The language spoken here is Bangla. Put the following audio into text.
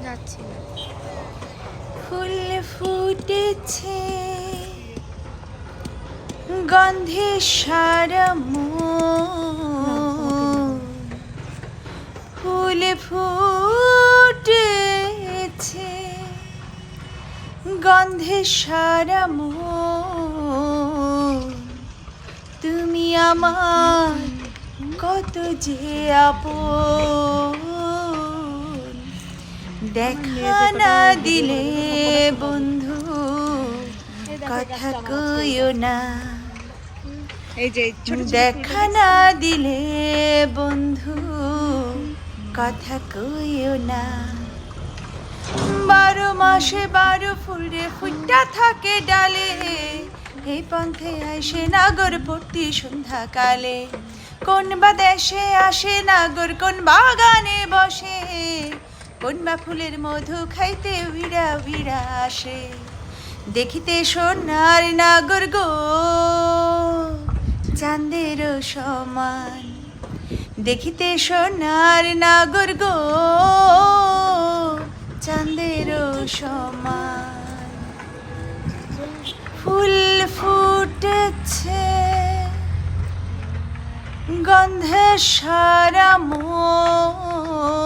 যাচ্ছি না। ফুল ফুটেছে গন্ধে সারা মন, ফুল ফুটেছে গন্ধে সারা মন, তুমি আমার কত যে আপন, দেখা না দিলে বন্ধু কথা কইও না, দেখা না দিলে বন্ধু কথা কইও না। 12 মাসে 12 ফুলে ফুটটা থাকে ডালে, এই পন্থে আসে নাগর প্রতি সন্ধ্যাকালে, কোন বা দেশে আসে নাগর কোন বাগানে বসে, কোন বা ফুলের মধু খাইতে উইড়া উইড়া আসে, দেখিতে সোনার নাগর গো চাঁদের সমান, দেখিতে সোনার নাগর গো চাঁদের সমান, ফুল ফুটেছে গন্ধে সারা মন।